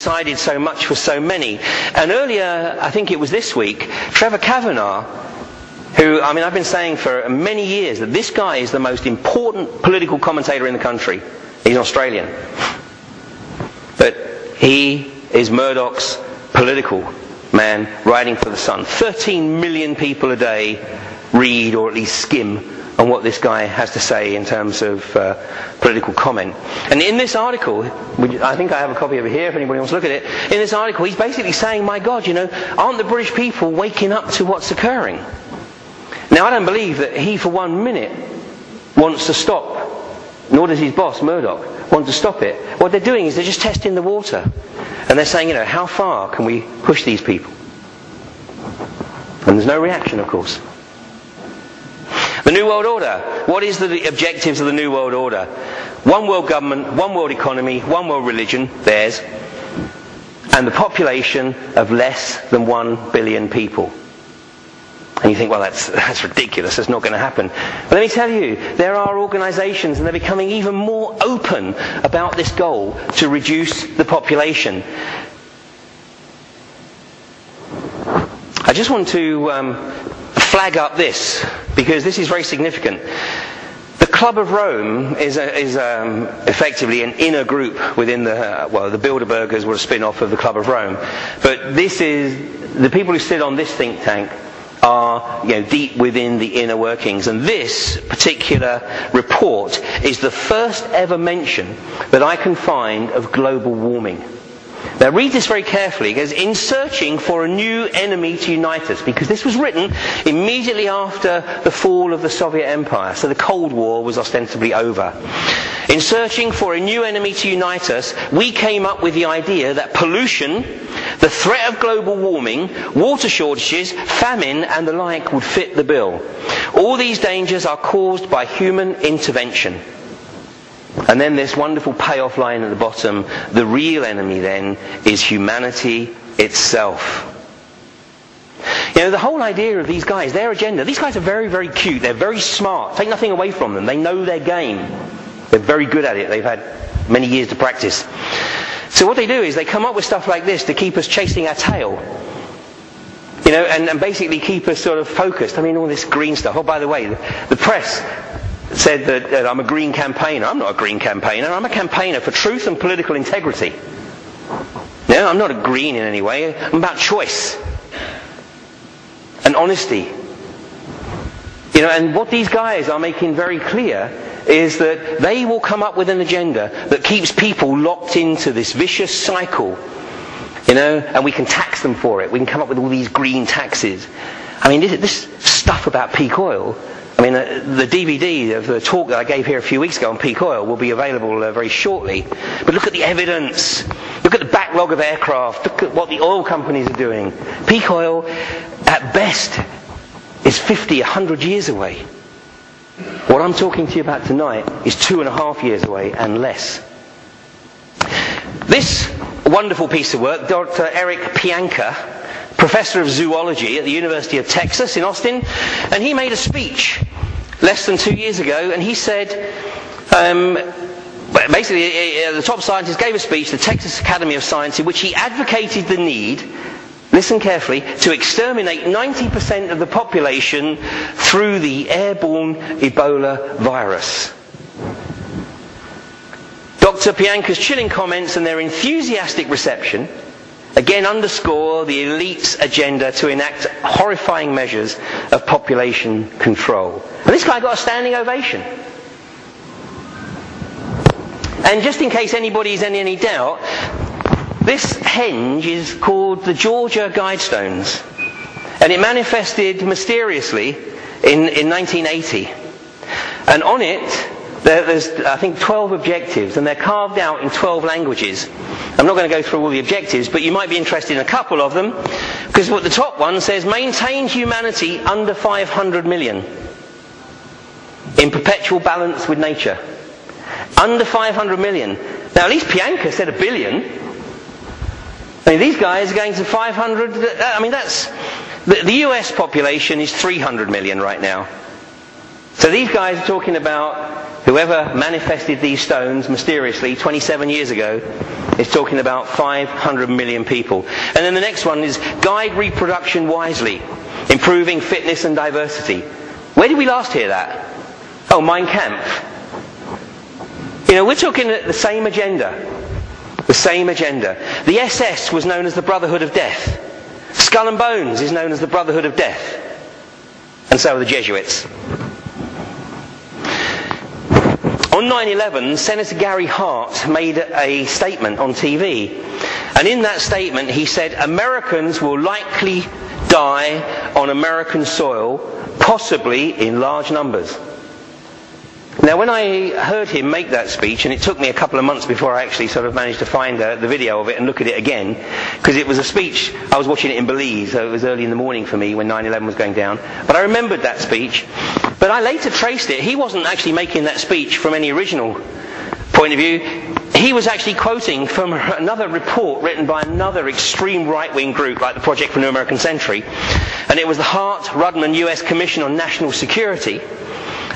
decided so much for so many. And earlier, I think it was this week, Trevor Kavanagh, who, I mean, I've been saying for many years that this guy is the most important political commentator in the country. He's Australian. But he is Murdoch's political man writing for The Sun. 13 million people a day read or at least skim on what this guy has to say in terms of political comment. And in this article, I think I have a copy of it here if anybody wants to look at it, in this article he's basically saying, my God, you know, aren't the British people waking up to what's occurring? Now I don't believe that he for 1 minute wants to stop, nor does his boss, Murdoch, want to stop it. What they're doing is they're just testing the water. And they're saying, you know, how far can we push these people? And there's no reaction, of course. The New World Order. What is the objectives of the New World Order? One world government, one world economy, one world religion, theirs, and the population of less than 1 billion people. And you think, well, that's ridiculous, that's not going to happen. But let me tell you, there are organisations, and they're becoming even more open about this goal to reduce the population. I just want to flag up this, because this is very significant. The Club of Rome is effectively an inner group within the Bilderbergers were a spin-off of the Club of Rome. But this is, the people who sit on this think tank are, you know, deep within the inner workings. And this particular report is the first ever mention that I can find of global warming. Now read this very carefully, because in searching for a new enemy to unite us, because this was written immediately after the fall of the Soviet Empire, so the Cold War was ostensibly over. In searching for a new enemy to unite us, we came up with the idea that pollution, the threat of global warming, water shortages, famine and the like would fit the bill. All these dangers are caused by human intervention. And then this wonderful payoff line at the bottom, the real enemy then is humanity itself. You know, the whole idea of these guys, their agenda, these guys are very, very cute, they're very smart, take nothing away from them, they know their game. They're very good at it, they've had many years to practice. So what they do is they come up with stuff like this to keep us chasing our tail. You know, and basically keep us sort of focused. I mean, all this green stuff. Oh, by the way, the press said that I'm a green campaigner. I'm not a green campaigner. I'm a campaigner for truth and political integrity. No, I'm not a green in any way. I'm about choice and honesty. You know, and what these guys are making very clear is that they will come up with an agenda that keeps people locked into this vicious cycle. You know, and we can tax them for it. We can come up with all these green taxes. I mean, this stuff about peak oil, I mean, the DVD of the talk that I gave here a few weeks ago on peak oil will be available very shortly. But look at the evidence. Look at the backlog of aircraft. Look at what the oil companies are doing. Peak oil, at best, is 50, 100 years away. What I'm talking to you about tonight is 2.5 years away and less. This wonderful piece of work, Dr. Eric Pianka, professor of zoology at the University of Texas in Austin, and he made a speech less than 2 years ago, and he said, basically the top scientist gave a speech at the Texas Academy of Science in which he advocated the need, listen carefully, to exterminate 90% of the population through the airborne Ebola virus. Dr. Pianka's chilling comments and their enthusiastic reception again underscore the elite's agenda to enact horrifying measures of population control. And this guy got a standing ovation. And just in case anybody's in any doubt, this henge is called the Georgia Guidestones. And it manifested mysteriously in 1980. And on it, there's, I think, 12 objectives, and they're carved out in 12 languages. I'm not going to go through all the objectives, but you might be interested in a couple of them, because what the top one says, maintain humanity under 500 million in perpetual balance with nature. Under 500 million. Now, at least Pianka said 1 billion. I mean, these guys are going to 500. I mean, that's the US population is 300 million right now. So these guys are talking about whoever manifested these stones mysteriously 27 years ago is talking about 500 million people. And then the next one is guide reproduction wisely, improving fitness and diversity. Where did we last hear that? Oh, Mein Kampf. You know, we're talking the same agenda. The same agenda. The SS was known as the Brotherhood of Death. Skull and Bones is known as the Brotherhood of Death. And so are the Jesuits. On 9/11, Senator Gary Hart made a statement on TV. And in that statement he said, Americans will likely die on American soil, possibly in large numbers. Now, when I heard him make that speech, and it took me a couple of months before I actually sort of managed to find the video of it and look at it again, because it was a speech, I was watching it in Belize, so it was early in the morning for me when 9/11 was going down. But I remembered that speech. But I later traced it. He wasn't actually making that speech from any original point of view. He was actually quoting from another report written by another extreme right-wing group like the Project for a New American Century. And it was the Hart-Rudman US Commission on National Security.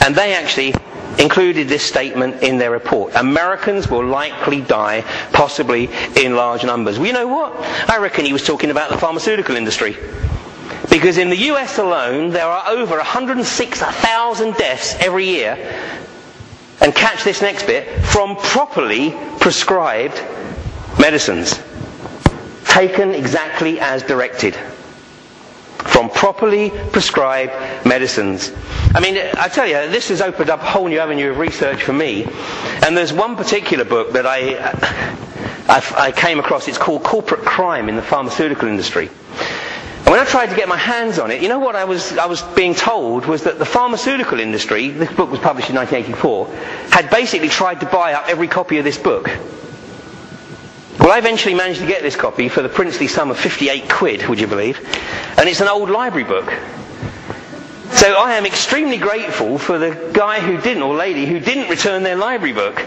And they actually included this statement in their report. Americans will likely die, possibly in large numbers. Well, you know what? I reckon he was talking about the pharmaceutical industry. Because in the US alone, there are over 106,000 deaths every year, and catch this next bit, from properly prescribed medicines. Taken exactly as directed. From properly prescribed medicines. I mean, I tell you, this has opened up a whole new avenue of research for me. And there's one particular book that I came across. It's called Corporate Crime in the Pharmaceutical Industry. And when I tried to get my hands on it, you know what I was being told was that the pharmaceutical industry, this book was published in 1984, had basically tried to buy up every copy of this book. Well, I eventually managed to get this copy for the princely sum of 58 quid, would you believe? And it's an old library book. So I am extremely grateful for the guy who didn't, or lady who didn't return their library book.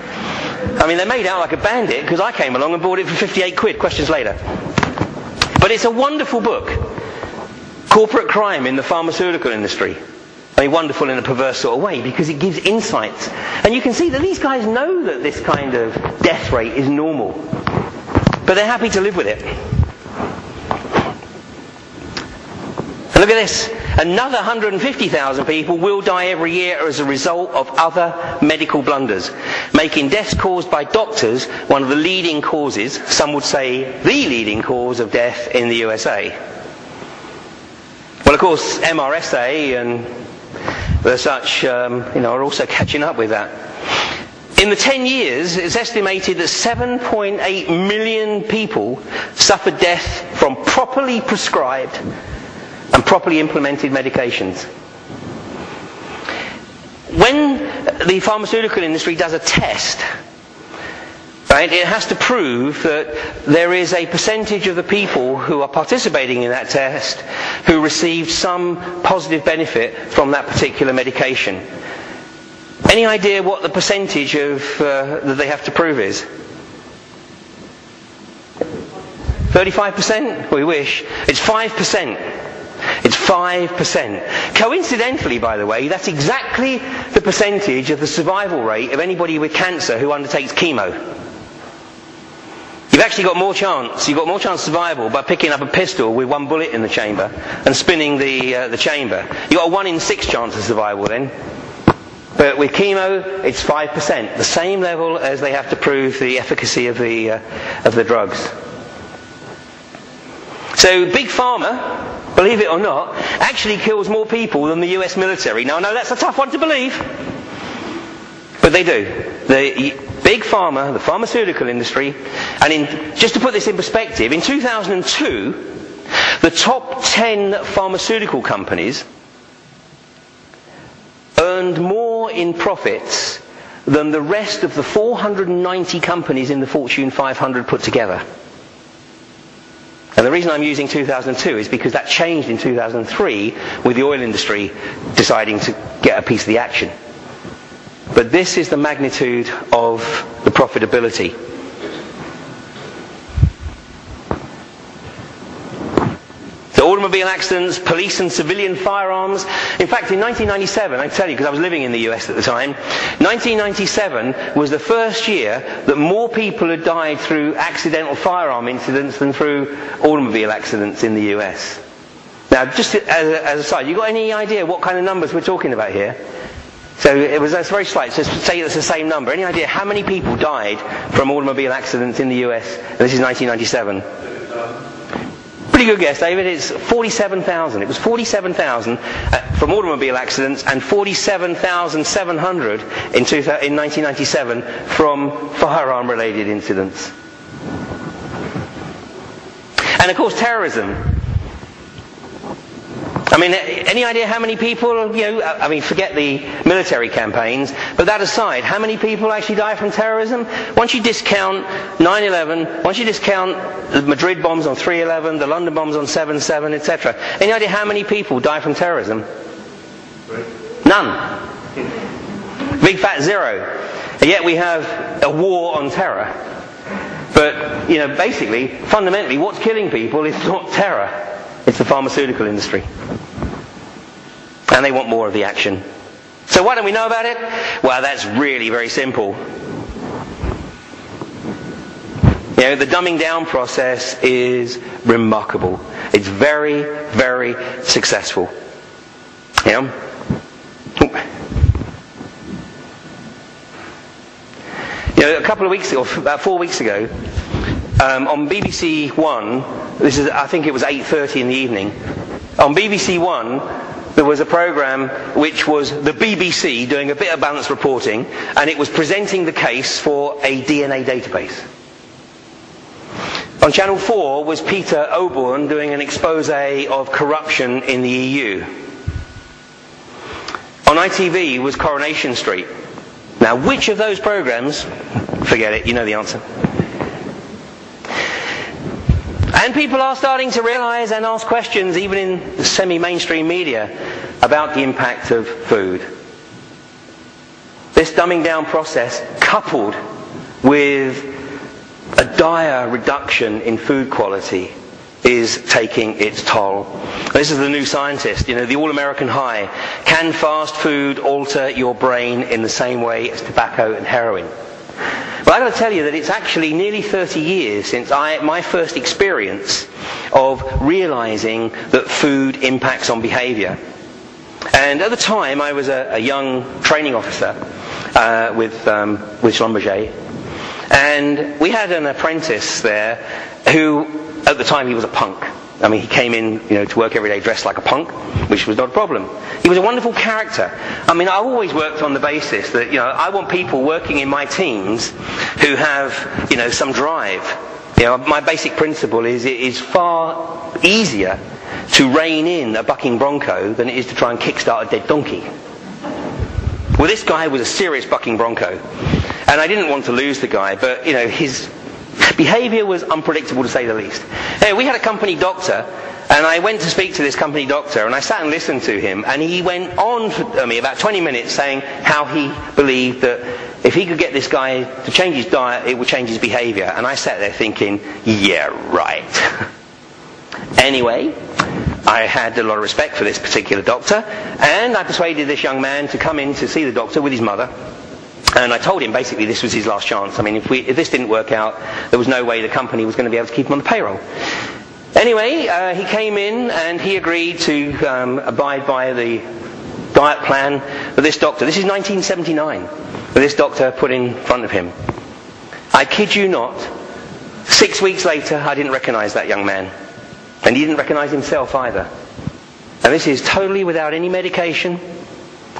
I mean, they made out like a bandit because I came along and bought it for 58 quid, questions later. But it's a wonderful book. Corporate Crime in the Pharmaceutical Industry. I mean, wonderful in a perverse sort of way because it gives insights. And you can see that these guys know that this kind of death rate is normal. But they're happy to live with it. And look at this. Another 150,000 people will die every year as a result of other medical blunders, making deaths caused by doctors one of the leading causes, some would say the leading cause of death in the USA. Well, of course, MRSA and the such, are also catching up with that. In the 10 years, it's estimated that 7.8 million people suffered death from properly prescribed and properly implemented medications. When the pharmaceutical industry does a test, right, it has to prove that there is a percentage of the people who are participating in that test who received some positive benefit from that particular medication. Any idea what the percentage of that they have to prove is? 35%? We wish. It's 5%. It's 5%. Coincidentally, by the way, that's exactly the percentage of the survival rate of anybody with cancer who undertakes chemo. You've actually got more chance. You've got more chance of survival by picking up a pistol with one bullet in the chamber and spinning the chamber. You've got a 1 in 6 chance of survival then. But with chemo, it's 5%, the same level as they have to prove the efficacy of the drugs. So Big Pharma, believe it or not, actually kills more people than the US military. Now, I know that's a tough one to believe, but they do. The Big Pharma, the pharmaceutical industry, and just to put this in perspective, in 2002, the top 10 pharmaceutical companies earned more in profits than the rest of the 490 companies in the Fortune 500 put together. And the reason I'm using 2002 is because that changed in 2003 with the oil industry deciding to get a piece of the action. But this is the magnitude of the profitability. So all automobile accidents, police and civilian firearms. In fact, in 1997, I can tell you because I was living in the US at the time, 1997 was the first year that more people had died through accidental firearm incidents than through automobile accidents in the US. Now, just as a side, you got any idea what kind of numbers we're talking about here? So that's very slight. So say it's the same number. Any idea how many people died from automobile accidents in the US? And this is 1997. Pretty good guess, David. It's 47,000. It was 47,000 from automobile accidents and 47,700 in 1997 from firearm-related incidents. And of course, terrorism. I mean, any idea how many people, forget the military campaigns, but that aside, how many people actually die from terrorism? Once you discount 9/11, once you discount the Madrid bombs on 3/11, the London bombs on 7/7, etc., any idea how many people die from terrorism? None. Big fat zero. And yet we have a war on terror. But, basically, fundamentally, what's killing people is not terror. It's the pharmaceutical industry. And they want more of the action. So why don't we know about it? Well, that's really very simple. The dumbing down process is remarkable. It's very, very successful. A couple of weeks ago, about 4 weeks ago, on BBC One, I think it was 8:30 in the evening, on BBC One, there was a program which was the BBC doing a bit of balanced reporting, and it was presenting the case for a DNA database. On Channel 4 was Peter Oborne doing an expose of corruption in the EU. On ITV was Coronation Street. Now, which of those programs? Forget it, you know the answer. And people are starting to realize and ask questions, even in the semi-mainstream media, about the impact of food. This dumbing down process, coupled with a dire reduction in food quality, is taking its toll. This is the New Scientist, the all-American high. Can fast food alter your brain in the same way as tobacco and heroin? Well, I've got to tell you that it's actually nearly 30 years since my first experience of realizing that food impacts on behavior. And at the time, I was a young training officer with Schlumberger. And we had an apprentice there who, at the time, he was a punk. I mean, he came in, to work every day dressed like a punk, which was not a problem. He was a wonderful character. I mean, I've always worked on the basis that, I want people working in my teams who have, some drive. My basic principle is it is far easier to rein in a bucking bronco than it is to try and kickstart a dead donkey. Well, this guy was a serious bucking bronco. And I didn't want to lose the guy, but, his behaviour was unpredictable to say the least. Anyway, we had a company doctor, and I went to speak to this company doctor, and I sat and listened to him, and he went on for me about 20 minutes saying how he believed that if he could get this guy to change his diet, it would change his behaviour. And I sat there thinking, yeah, right. Anyway, I had a lot of respect for this particular doctor, and I persuaded this young man to come in to see the doctor with his mother. And I told him basically this was his last chance. I mean, if this didn't work out, there was no way the company was going to be able to keep him on the payroll. Anyway, he came in and he agreed to abide by the diet plan that this doctor, this is 1979, that this doctor put in front of him. I kid you not, 6 weeks later I didn't recognise that young man. And he didn't recognise himself either. And this is totally without any medication.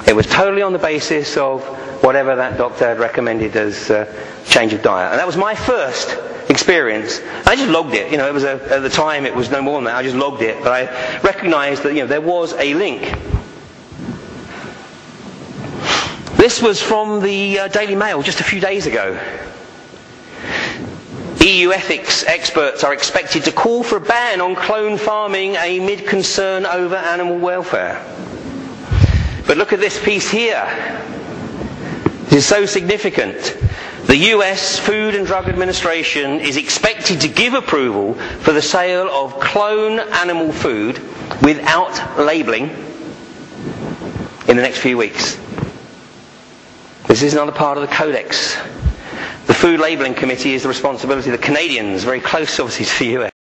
It was totally on the basis of whatever that doctor had recommended as change of diet. And that was my first experience. I just logged it. It was at the time it was no more than that. I just logged it. But I recognised that there was a link. This was from the Daily Mail just a few days ago. EU ethics experts are expected to call for a ban on clone farming amid concern over animal welfare. But look at this piece here. This is so significant. The US Food and Drug Administration is expected to give approval for the sale of clone animal food without labelling in the next few weeks. This is another part of the Codex. The Food Labelling Committee is the responsibility of the Canadians, very close obviously to the